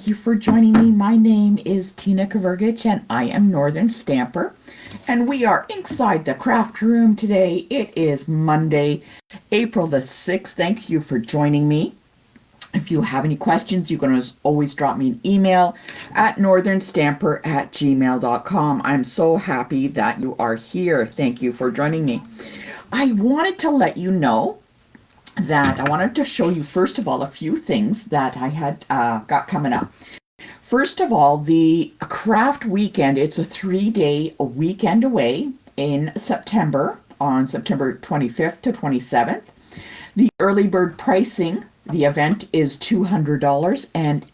Thank you for joining me. My name is Tina Kavergich and I am Northern Stamper. And we are inside the craft room today. It is Monday, April the 6th. Thank you for joining me. If you have any questions, you can always drop me an email at northernstamper@gmail.com. I'm so happy that you are here. Thank you for joining me. I wanted to let you know that I wanted to show you, first of all, a few things that I had got coming up. First of all, the craft weekend, it's a 3-day weekend away in September, on September 25th to 27th. The early bird pricing, the event is $200, and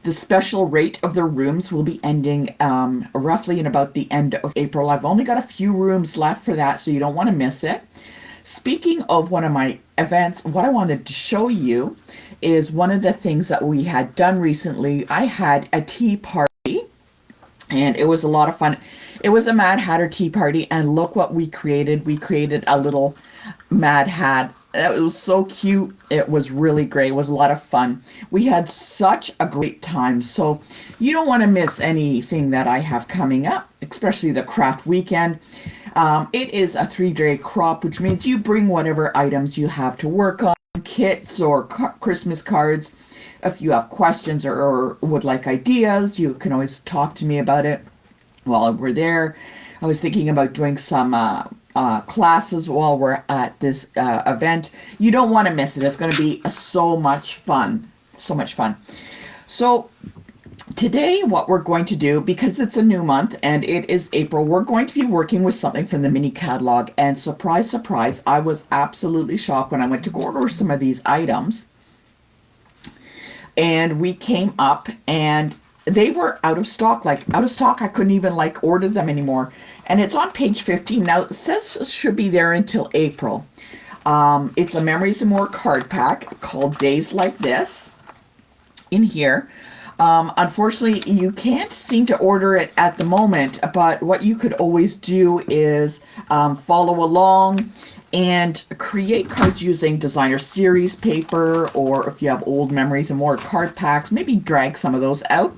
the special rate of the rooms will be ending roughly in about the end of April. I've only got a few rooms left for that, so you don't want to miss it. Speaking of one of my events, what I wanted to show you is one of the things that we had done recently. I had a tea party, and it was a lot of fun. It was a Mad Hatter tea party, and look what we created. We created a little Mad Hat. It was so cute. It was really great. It was a lot of fun. We had such a great time. So you don't want to miss anything that I have coming up, especially the craft weekend. It is a 3-day crop, which means you bring whatever items you have to work on, kits or Christmas cards. If you have questions or would like ideas, you can always talk to me about it while we're there. I was thinking about doing some classes while we're at this event. You don't want to miss it. It's going to be so much fun. So much fun. So today, what we're going to do, because it's a new month and it is April, we're going to be working with something from the mini catalog. And surprise, surprise, I was absolutely shocked when I went to go order some of these items. And we came up and they were out of stock, out of stock. I couldn't even order them anymore. And it's on page 15. Now, it says it should be there until April. It's a Memories and More card pack called Days Like This in here. Unfortunately, you can't seem to order it at the moment, but what you could always do is follow along and create cards using designer series paper, or if you have old Memories and More card packs, maybe drag some of those out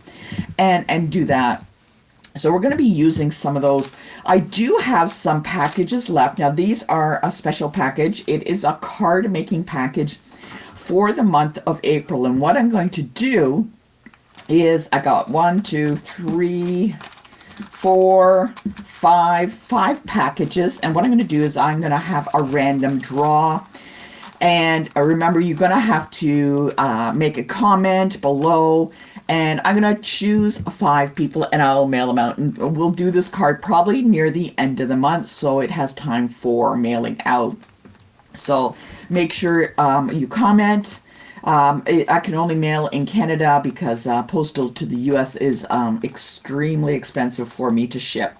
and do that. So we're going to be using some of those. I do have some packages left. Now, these are a special package. It is a card making package for the month of April. And what I'm going to do is I got 5 packages, and what I'm going to do is I'm going to have a random draw. And remember, you're going to have to make a comment below, and I'm going to choose 5 people and I'll mail them out. And we'll do this card probably near the end of the month, so it has time for mailing out. So make sure you comment. I can only mail in Canada because postal to the US is extremely expensive for me to ship.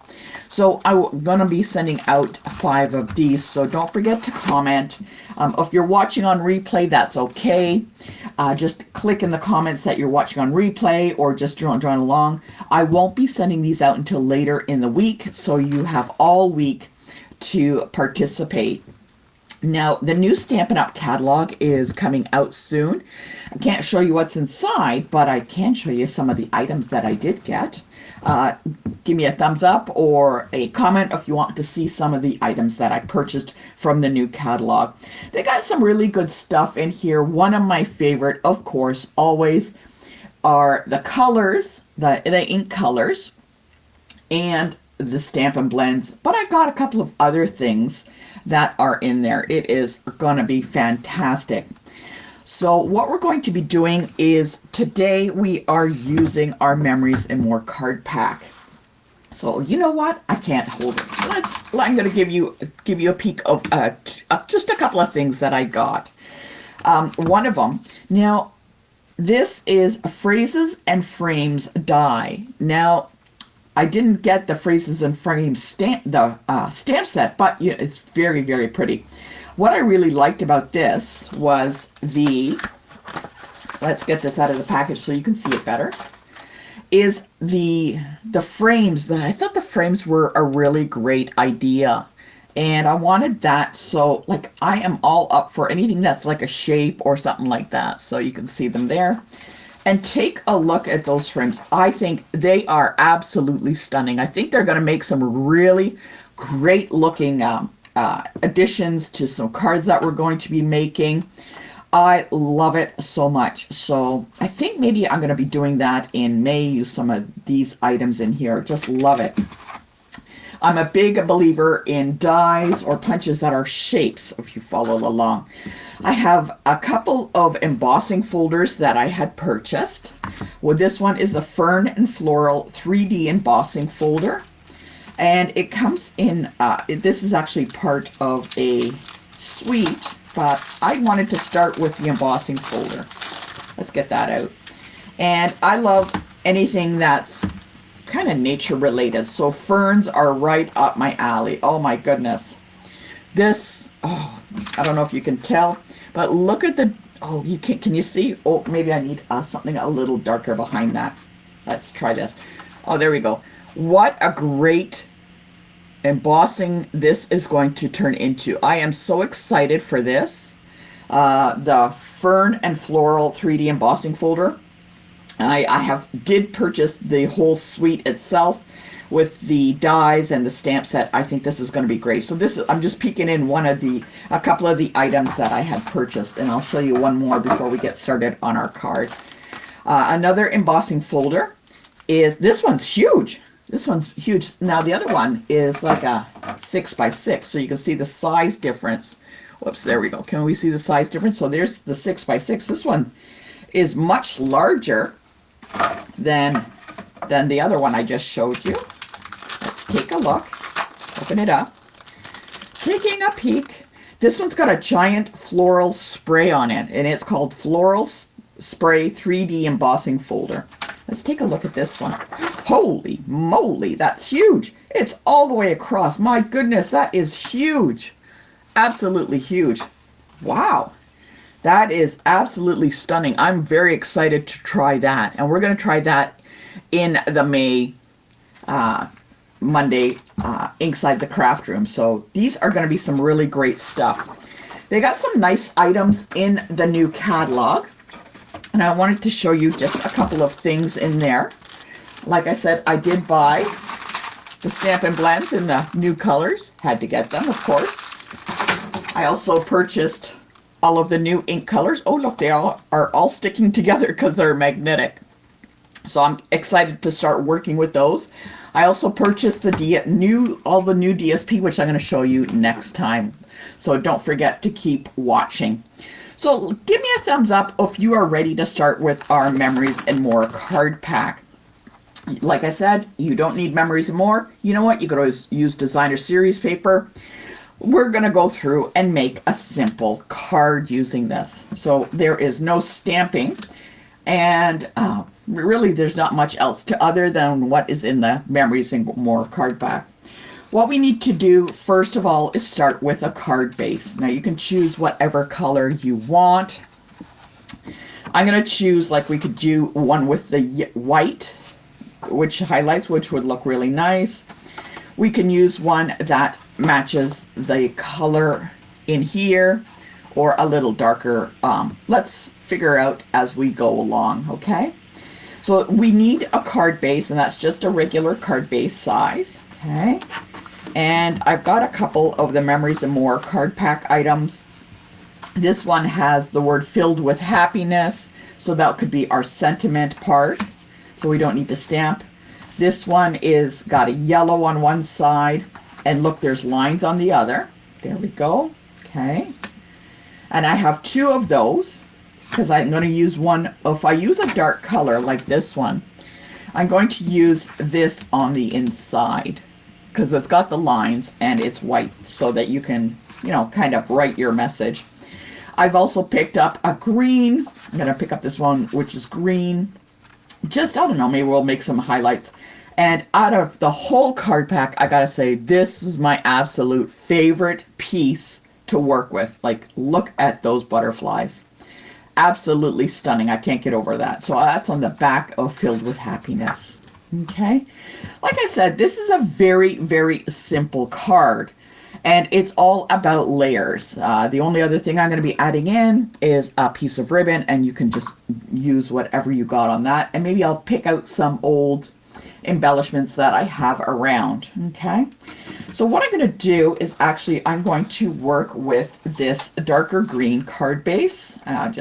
So I'm going to be sending out 5 of these, so don't forget to comment. If you're watching on replay, that's okay. Just click in the comments that you're watching on replay, or just join along. I won't be sending these out until later in the week, so you have all week to participate. Now, the new Stampin' Up! Catalog is coming out soon. I can't show you what's inside, but I can show you some of the items that I did get. Give me a thumbs up or a comment if you want to see some of the items that I purchased from the new catalog. They got some really good stuff in here. One of my favorite, of course, always are the colors, the ink colors, and the Stampin' Blends. But I got a couple of other things that are in there. It is going to be fantastic. So what we're going to be doing is today we are using our Memories and More card pack. So you know what? I can't hold it. I'm going to give you a peek of just a couple of things that I got. One of them. Now, this is a Phrases and Frames die. Now, I didn't get the Phrases and Frames stamp set, but yeah, it's very, very pretty. What I really liked about this was let's get this out of the package so you can see it better, is the frames. I thought the frames were a really great idea. And I wanted that, so I am all up for anything that's like a shape or something like that. So you can see them there. And take a look at those frames. I think they are absolutely stunning. I think they're going to make some really great looking additions to some cards that we're going to be making. I love it so much. So I think maybe I'm going to be doing that in May, use some of these items in here. Just love it. I'm a big believer in dies or punches that are shapes, if you follow along. I have a couple of embossing folders that I had purchased. Well, this one is a Fern and Floral 3D embossing folder. And it comes in, this is actually part of a suite, but I wanted to start with the embossing folder. Let's get that out. And I love anything that's kind of nature related. So ferns are right up my alley. Oh my goodness. This, oh, I don't know if you can tell, but look at the, oh, you can you see? Oh, maybe I need something a little darker behind that. Let's try this. Oh, there we go. What a great embossing this is going to turn into. I am so excited for this. The Fern and Floral 3D embossing folder. I did purchase the whole suite itself with the dies and the stamp set. I think this is going to be great. So this is, I'm just peeking in a couple of the items that I had purchased, and I'll show you one more before we get started on our card. Another embossing folder is, this one's huge. This one's huge. Now the other one is like a 6x6, so you can see the size difference. Whoops, there we go. Can we see the size difference? So there's the 6x6. This one is much larger than the other one I just showed you. Let's take a look. Open it up. Taking a peek. This one's got a giant floral spray on it, and it's called Floral Spray 3D Embossing Folder. Let's take a look at this one. Holy moly, that's huge. It's all the way across. My goodness, that is huge. Absolutely huge. Wow. That is absolutely stunning. I'm very excited to try that. And we're going to try that in the May Monday INKside the Craft Room. So these are going to be some really great stuff. They got some nice items in the new catalog. And I wanted to show you just a couple of things in there. Like I said, I did buy the Stampin' Blends in the new colors. Had to get them, of course. I also purchased all of the new ink colors. Oh, look, they all are all sticking together because they're magnetic. So I'm excited to start working with those. I also purchased all the new DSP, which I'm going to show you next time. So don't forget to keep watching. So give me a thumbs up if you are ready to start with our Memories and More card pack. Like I said, you don't need Memories and More. You know what? You could always use designer series paper. We're going to go through and make a simple card using this. So there is no stamping, and really there's not much else other than what is in the Memories and More card pack. What we need to do first of all is start with a card base. Now you can choose whatever color you want. I'm going to choose, like, we could do one with the white, which highlights, which would look really nice. We can use one that matches the color in here, or a little darker. Let's figure out as we go along, okay? So we need a card base, and that's just a regular card base size, okay? And I've got a couple of the Memories and More card pack items. This one has the word filled with happiness, so that could be our sentiment part, so we don't need to stamp. This one is got a yellow on one side, and look, there's lines on the other. There we go. Okay. And I have two of those because I'm going to use one. If I use a dark color like this one, I'm going to use this on the inside because it's got the lines and it's white so that you can, you know, kind of write your message. I've also picked up a green. I'm going to pick up this one, which is green. Just, I don't know, maybe we'll make some highlights. And out of the whole card pack, I gotta say, this is my absolute favorite piece to work with. Like, look at those butterflies. Absolutely stunning. I can't get over that. So that's on the back of Filled with Happiness. Okay. Like I said, this is a very, very simple card. And it's all about layers. The only other thing I'm going to be adding in is a piece of ribbon, and you can just use whatever you got on that. And maybe I'll pick out some old embellishments that I have around. Okay. So what I'm going to do is actually I'm going to work with this darker green card base. I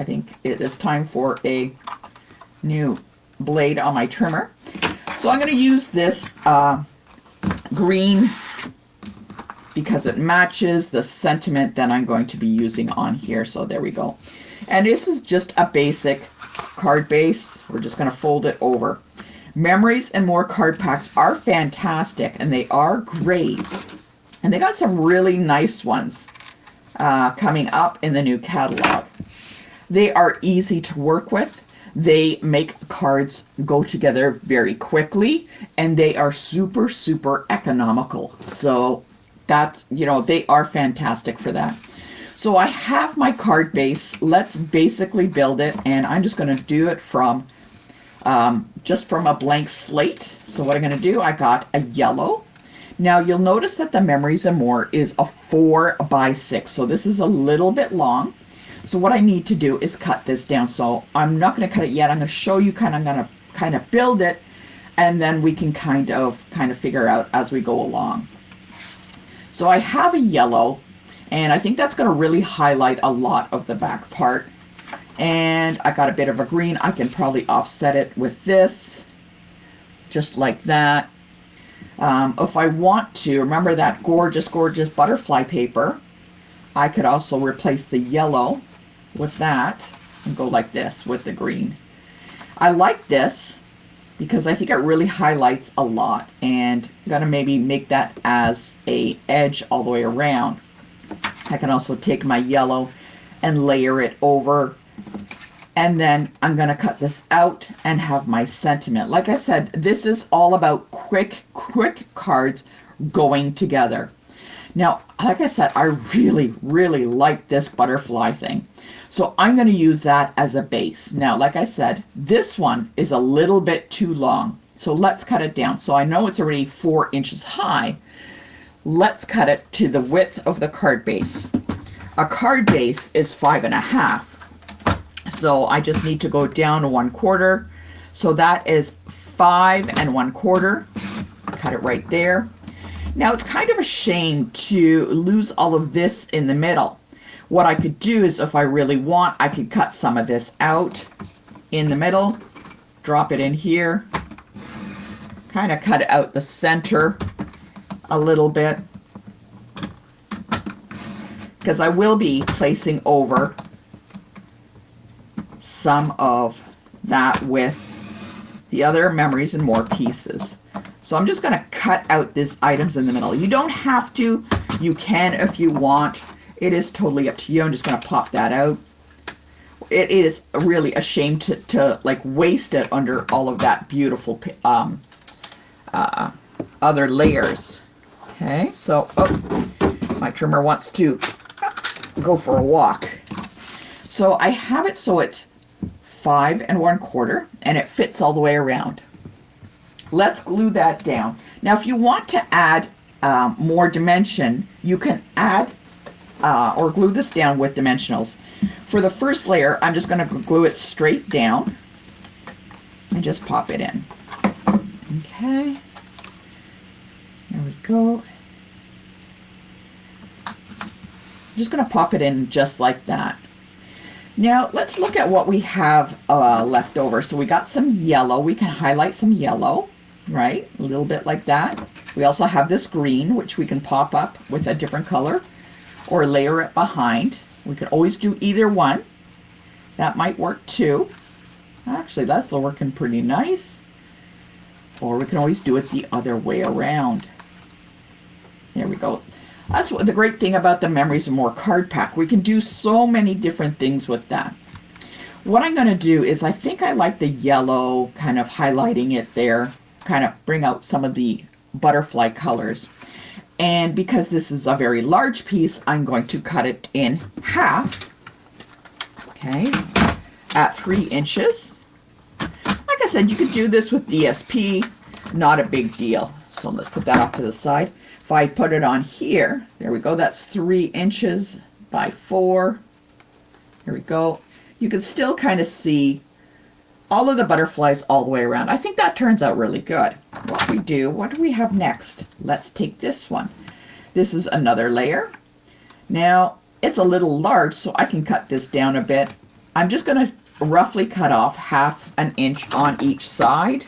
think it is time for a new blade on my trimmer. So I'm going to use this green because it matches the sentiment that I'm going to be using on here. So there we go. And this is just a basic card base. We're just going to fold it over. Memories and More card packs are fantastic, and they are great. And they got some really nice ones coming up in the new catalog. They are easy to work with. They make cards go together very quickly, and they are super, super economical. So that's, you know, they are fantastic for that. So I have my card base. Let's basically build it, and I'm just going to do it from just from a blank slate. So what I'm going to do, I got a yellow. Now you'll notice that the Memories and More is a 4x6. So this is a little bit long. So what I need to do is cut this down. So I'm not going to cut it yet. I'm going to show you I'm going to kind of build it, and then we can kind of figure out as we go along. So I have a yellow, and I think that's going to really highlight a lot of the back part. And I got a bit of a green. I can probably offset it with this, just like that. If I want to, remember that gorgeous, gorgeous butterfly paper, I could also replace the yellow with that and go like this with the green. I like this because I think it really highlights a lot, and I'm going to maybe make that as a edge all the way around. I can also take my yellow and layer it over, and then I'm going to cut this out and have my sentiment. Like I said, this is all about quick cards going together. Now, like I said, I really, really like this butterfly thing. So I'm going to use that as a base. Now, like I said, this one is a little bit too long. So let's cut it down. So I know it's already 4 inches high. Let's cut it to the width of the card base. A card base is 5.5. So I just need to go down 1/4. So that is 5 1/4. Cut it right there. Now it's kind of a shame to lose all of this in the middle. What I could do is, if I really want, I could cut some of this out in the middle, drop it in here, kind of cut out the center a little bit, because I will be placing over some of that with the other Memories and More pieces. So I'm just going to cut out these items in the middle. You don't have to. You can if you want. It is totally up to you. I'm just going to pop that out. It is really a shame to like waste it under all of that beautiful other layers. Okay, so my trimmer wants to go for a walk. So I have it so it's 5 1/4, and it fits all the way around. Let's glue that down. Now, if you want to add more dimension, you can add or glue this down with dimensionals. For the first layer, I'm just going to glue it straight down and just pop it in. Okay, there we go. I'm just going to pop it in just like that. Now, let's look at what we have left over. So we got some yellow. We can highlight some yellow, right? A little bit like that. We also have this green, which we can pop up with a different color or layer it behind. We could always do either one. That might work too. Actually, that's working pretty nice. Or we can always do it the other way around. There we go. That's what the great thing about the Memories and More card pack. We can do so many different things with that. What I'm going to do is, I think I like the yellow, kind of highlighting it there, kind of bring out some of the butterfly colors. And because this is a very large piece, I'm going to cut it in half, okay, at 3 inches. Like I said, you could do this with DSP, not a big deal. So let's put that off to the side. If I put it on here, there we go, that's 3 inches by 4. Here we go. You can still kind of see all of the butterflies all the way around. I think that turns out really good. What do we have next? Let's take this one. This is another layer. Now, it's a little large, so I can cut this down a bit. I'm just going to roughly cut off 1/2 inch on each side.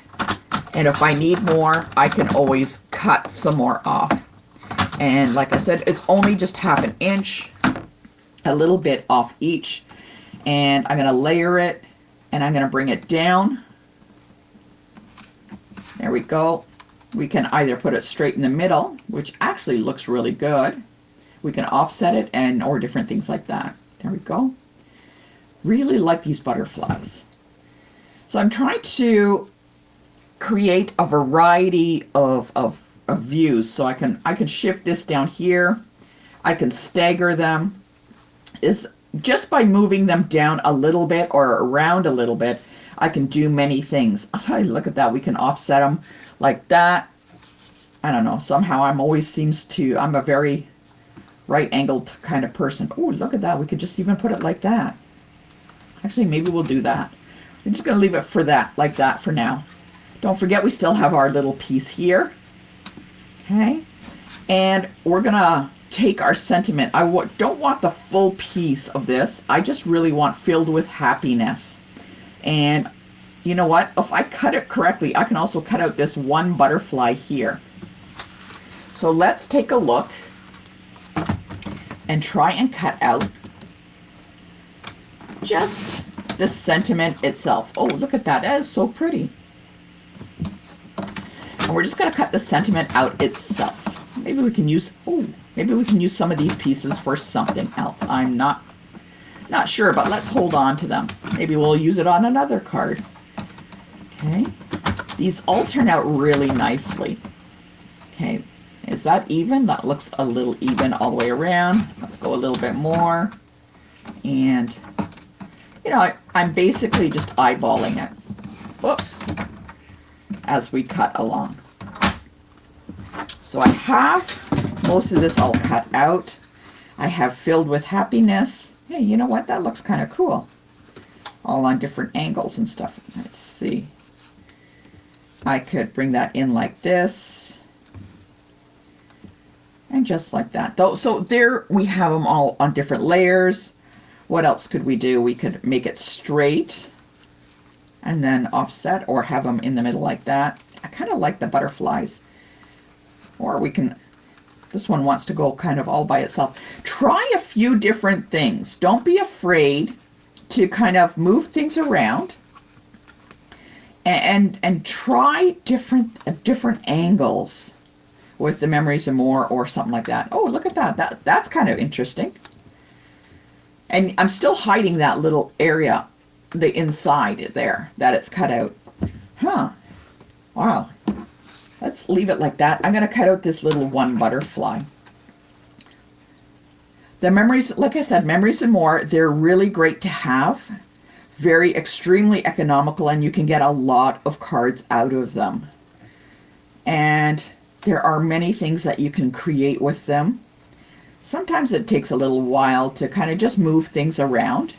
And if I need more, I can always cut some more off. And like I said, it's only just 1/2 inch, a little bit off each. And I'm going to layer it, and I'm going to bring it down. There we go. We can either put it straight in the middle, which actually looks really good. We can offset it or different things like that. There we go. Really like these butterflies. So I'm trying to create a variety of views. So I can shift this down here. I can stagger them. Is just by moving them down a little bit or around a little bit, I can do many things. Oh, look at that. We can offset them like that. I don't know. Somehow I'm a very right angled kind of person. Oh, look at that. We could just even put it like that. Actually, maybe we'll do that. I'm just going to leave it like that for now. Don't forget we still have our little piece here. Okay. And we're going to take our sentiment. I don't want the full piece of this. I just really want filled with happiness. And you know what? If I cut it correctly, I can also cut out this one butterfly here. So let's take a look and try and cut out just the sentiment itself. Oh, look at that. That is so pretty. And we're just going to cut the sentiment out itself. Maybe we can use some of these pieces for something else. I'm not sure, but let's hold on to them. Maybe we'll use it on another card. Okay. These all turn out really nicely. Okay. Is that even? That looks a little even all the way around. Let's go a little bit more. And, you know, I'm basically just eyeballing it. Oops. As we cut along. So I have most of this all cut out. I have filled with happiness. Hey, you know what? That looks kind of cool. All on different angles and stuff. Let's see. I could bring that in like this. And just like that. So there we have them all on different layers. What else could we do? We could make it straight and then offset, or have them in the middle like that. I kind of like the butterflies. Or we can, this one wants to go kind of all by itself. Try a few different things. Don't be afraid to kind of move things around and try different angles with the Memories and More or something like that. Oh, look at that. That's kind of interesting. And I'm still hiding that little area, the inside there, that it's cut out. Huh. Wow. Let's leave it like that. I'm going to cut out this little one butterfly. The Memories, like I said, Memories and More, they're really great to have. Very extremely economical, and you can get a lot of cards out of them. And there are many things that you can create with them. Sometimes it takes a little while to kind of just move things around,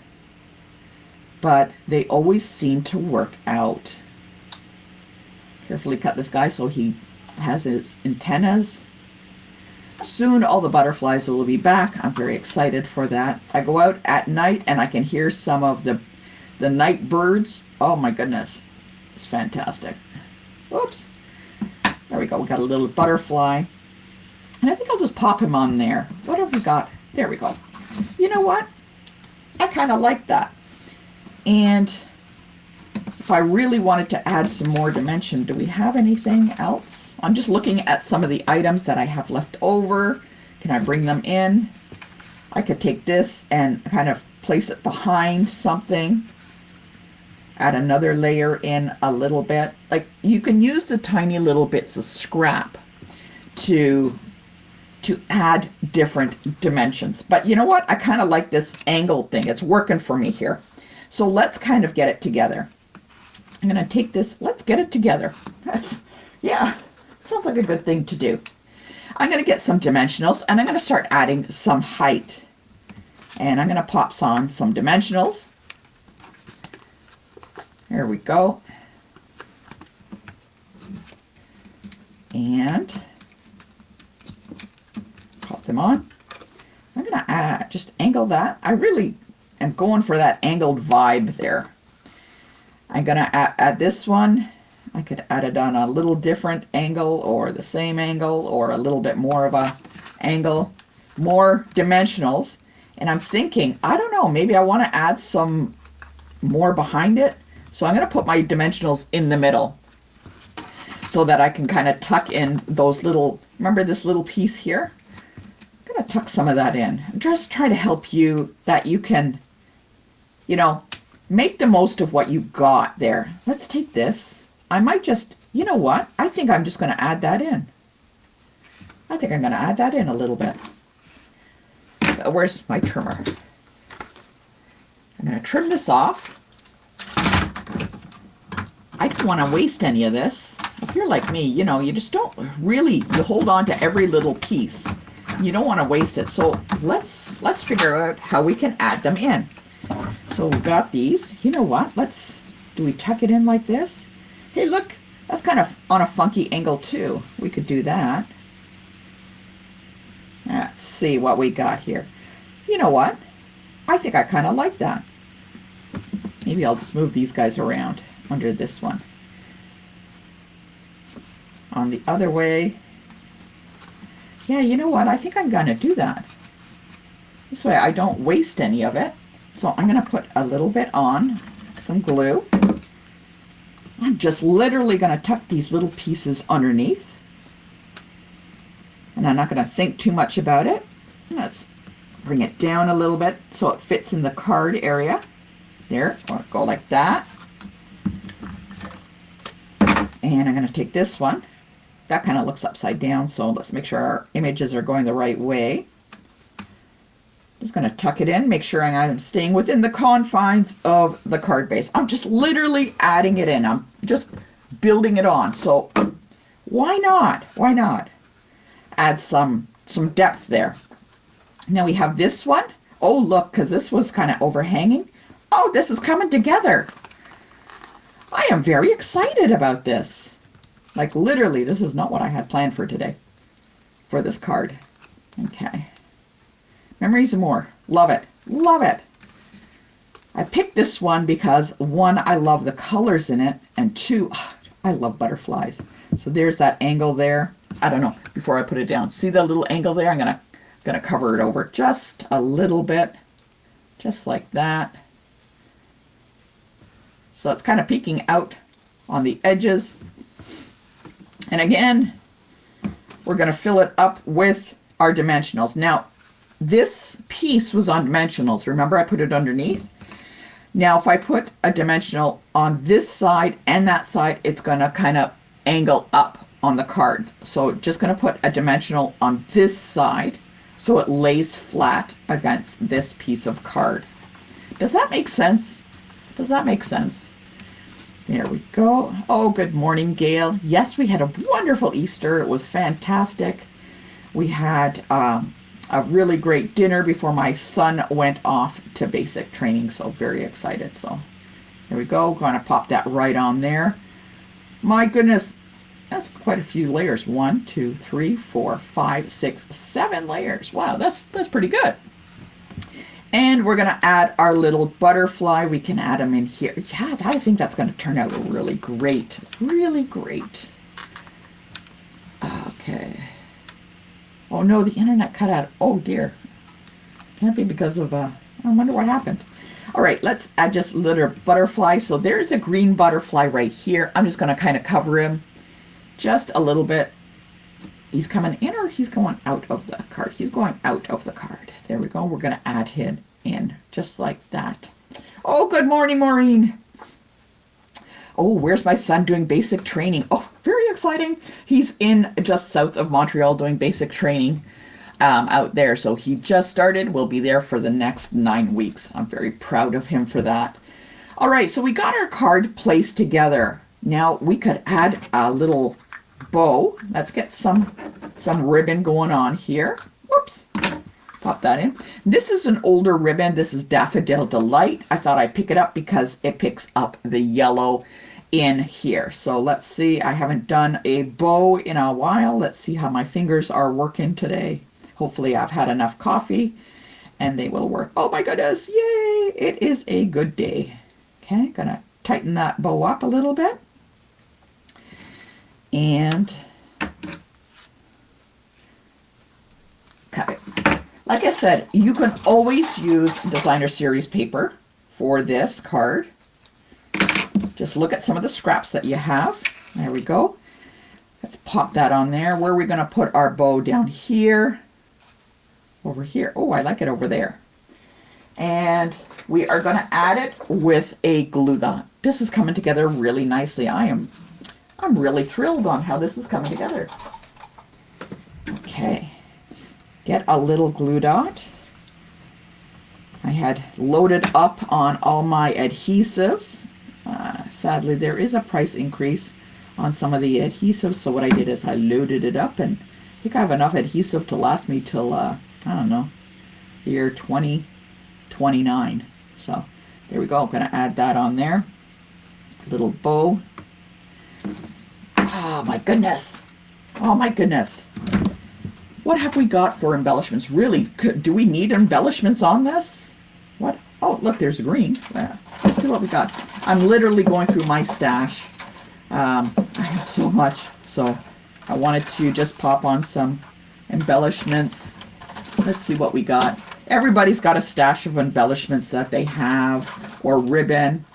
but they always seem to work out. Carefully cut this guy so he has his antennas. Soon all the butterflies will be back. I'm very excited for that. I go out at night and I can hear some of the night birds. Oh my goodness. It's fantastic. Oops. There we go. We got a little butterfly. And I think I'll just pop him on there. What have we got? There we go. You know what? I kind of like that. And if I really wanted to add some more dimension, do we have anything else? I'm just looking at some of the items that I have left over. Can I bring them in? I could take this and kind of place it behind something. Add another layer in a little bit. Like, you can use the tiny little bits of scrap to add different dimensions. But you know what? I kind of like this angle thing. It's working for me here. So let's kind of get it together. I'm going to take this. Let's get it together. Yeah, sounds like a good thing to do. I'm going to get some dimensionals and I'm going to start adding some height. And I'm going to pop on some dimensionals. There we go. And pop them on. I'm going to just angle that. I really am going for that angled vibe there. I'm going to add this one. I could add it on a little different angle or the same angle or a little bit more of a angle. More dimensionals. And I'm thinking, I don't know, maybe I want to add some more behind it. So I'm going to put my dimensionals in the middle so that I can kind of tuck in those little, remember this little piece here? I'm going to tuck some of that in. I'm just trying to help you that you can, you know, make the most of what you've got there. Let's take this. I might just, you know what? I think I'm just going to add that in. I think I'm going to add that in a little bit. Where's my trimmer? I'm going to trim this off. I don't want to waste any of this. If you're like me, you know, you just don't really, you hold on to every little piece. You don't want to waste it. So let's figure out how we can add them in. So we've got these. You know what? Do we tuck it in like this? Hey, look, that's kind of on a funky angle too. We could do that. Let's see what we got here. You know what? I think I kind of like that. Maybe I'll just move these guys around under this one. On the other way. Yeah, you know what? I think I'm going to do that. This way I don't waste any of it. So I'm going to put a little bit on, some glue. I'm just literally going to tuck these little pieces underneath. And I'm not going to think too much about it. Let's bring it down a little bit so it fits in the card area. There, or go like that. And I'm going to take this one. That kind of looks upside down, so let's make sure our images are going the right way. Just going to tuck it in, make sure I'm staying within the confines of the card base. I'm just literally adding it in. I'm just building it on. So why not? Why not? Add some depth there. Now we have this one. Oh, look, because this was kind of overhanging. Oh, this is coming together. I am very excited about this. Like literally, this is not what I had planned for today, for this card. Okay. Memories and more. Love it. Love it. I picked this one because one, I love the colors in it, and two, I love butterflies. So there's that angle there. I don't know, before I put it down. See the little angle there? I'm gonna cover it over just a little bit. Just like that. So it's kind of peeking out on the edges. And again, we're going to fill it up with our dimensionals. Now, this piece was on dimensionals. Remember, I put it underneath. Now, if I put a dimensional on this side and that side, it's going to kind of angle up on the card. So just going to put a dimensional on this side so it lays flat against this piece of card. Does that make sense? Does that make sense? There we go. Oh, good morning, Gail. Yes, we had a wonderful Easter. It was fantastic. We had a really great dinner before my son went off to basic training, so very excited. So there we go. Going to pop that right on there. My goodness, that's quite a few layers. 1, 2, 3, 4, 5, 6, 7 layers. Wow, that's pretty good. And we're going to add our little butterfly. We can add them in here. Yeah, I think that's going to turn out really great. Really great. Okay. Oh no, the internet cut out. Oh dear. Can't be because of, I wonder what happened. All right, let's add just a little butterfly. So there's a green butterfly right here. I'm just going to kind of cover him just a little bit. He's coming in or he's going out of the card? He's going out of the card. There we go. We're going to add him in just like that. Oh, good morning, Maureen. Oh, where's my son doing basic training? Oh, very exciting. He's in just south of Montreal doing basic training out there. So he just started. We'll be there for the next 9 weeks. I'm very proud of him for that. All right, so we got our card placed together. Now we could add a little bow. Let's get some some ribbon going on here. Whoops. Pop that in. This is an older ribbon. This is Daffodil Delight. I thought I'd pick it up because it picks up the yellow in here. So let's see. I haven't done a bow in a while. Let's see how my fingers are working today. Hopefully I've had enough coffee and they will work. Oh my goodness. Yay. It is a good day. Okay. Gonna tighten that bow up a little bit. And cut it. Like I said, you can always use designer series paper for this card. Just look at some of the scraps that you have. There we go. Let's pop that on there. Where are we going to put our bow? Down here. Over here. Oh, I like it over there. And we are going to add it with a glue dot. This is coming together really nicely. I'm really thrilled on how this is coming together. Okay. Get a little glue dot. I had loaded up on all my adhesives. Sadly, there is a price increase on some of the adhesives, so what I did is I loaded it up, and I think I have enough adhesive to last me till, I don't know, year 2029. So there we go. I'm going to add that on there. Little bow. Oh my goodness. Oh my goodness. What have we got for embellishments? Really, do we need embellishments on this? What? Oh, look, there's a green. Let's see what we got. I'm literally going through my stash. I have so much. So I wanted to just pop on some embellishments. Let's see what we got. Everybody's got a stash of embellishments that they have, or ribbon.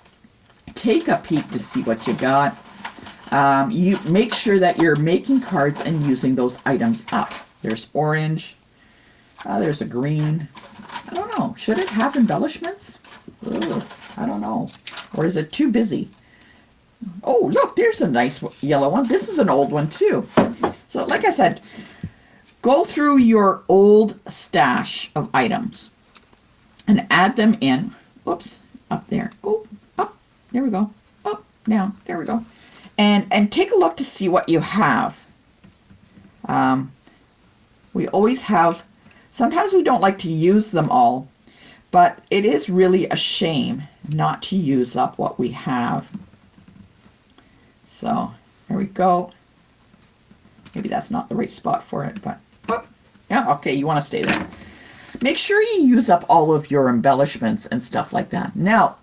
Take a peek to see what you got. You make sure that you're making cards and using those items up. There's orange. There's a green. I don't know. Should it have embellishments? Ugh, I don't know. Or is it too busy? Oh, look, there's a nice yellow one. This is an old one too. So like I said, go through your old stash of items and add them in. Whoops, up there. Oh, up. There we go. Up, down. There we go. And take a look to see what you have. We always have, sometimes we don't like to use them all, but it is really a shame not to use up what we have. So there we go. Maybe that's not the right spot for it, but oh, yeah, okay, you want to stay there. Make sure you use up all of your embellishments and stuff like that. Now,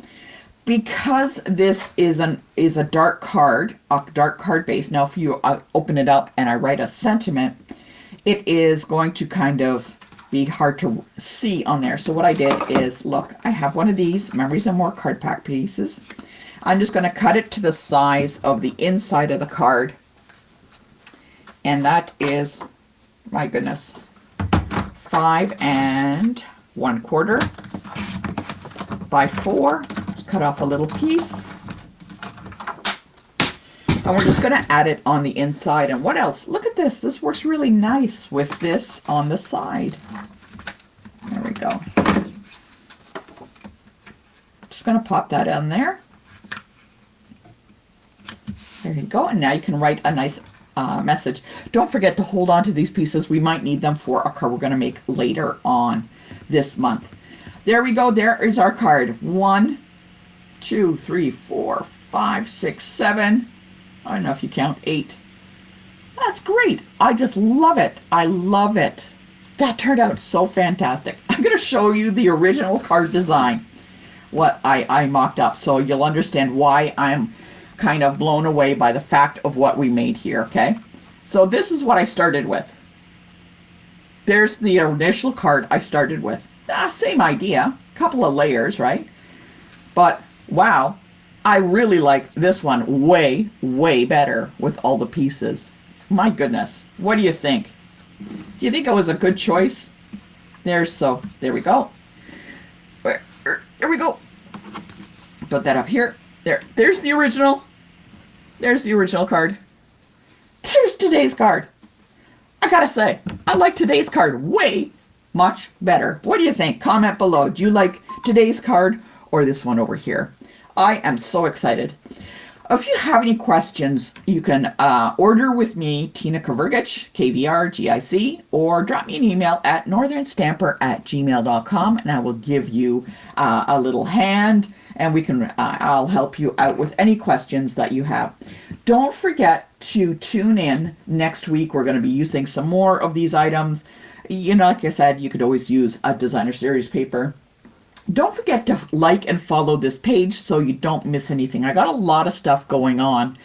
because this is a dark card base. Now, if you open it up and I write a sentiment, it is going to kind of be hard to see on there. So what I did is, look, I have one of these Memories and More card pack pieces. I'm just going to cut it to the size of the inside of the card. And that is, my goodness, 5 1/4 by 4. Just cut off a little piece. And we're just going to add it on the inside. And what else? Look at this. This works really nice with this on the side. There we go. Just going to pop that in there. There you go. And now you can write a nice message. Don't forget to hold on to these pieces. We might need them for a card we're going to make later on this month. There we go. There is our card. 1, 2, 3, 4, 5, 6, 7. I don't know if you count 8. That's great. I just love it. I love it. That turned out so fantastic. I'm going to show you the original card design, what I mocked up, so you'll understand why I'm kind of blown away by the fact of what we made here, okay? So this is what I started with. There's the initial card I started with. Same idea. Couple of layers, right? But, wow. I really like this one way, way better with all the pieces. My goodness. What do you think? Do you think it was a good choice? There we go. Here we go. Put that up here. There's the original. There's the original card. There's today's card. I gotta say, I like today's card way much better. What do you think? Comment below. Do you like today's card or this one over here? I am so excited. If you have any questions, you can order with me, Tina Kvergic, KVRGIC, or drop me an email at northernstamper@gmail.com, and I will give you a little hand, and I'll help you out with any questions that you have. Don't forget to tune in next week. We're going to be using some more of these items. Like I said, you could always use a designer series paper. Don't forget to like and follow this page so you don't miss anything. I got a lot of stuff going on.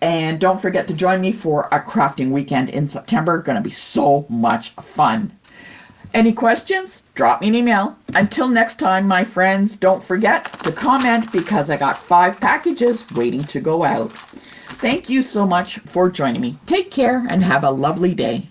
And don't forget to join me for a crafting weekend in September. Going to be so much fun. Any questions? Drop me an email. Until next time, my friends, don't forget to comment because I got 5 packages waiting to go out. Thank you so much for joining me. Take care and have a lovely day.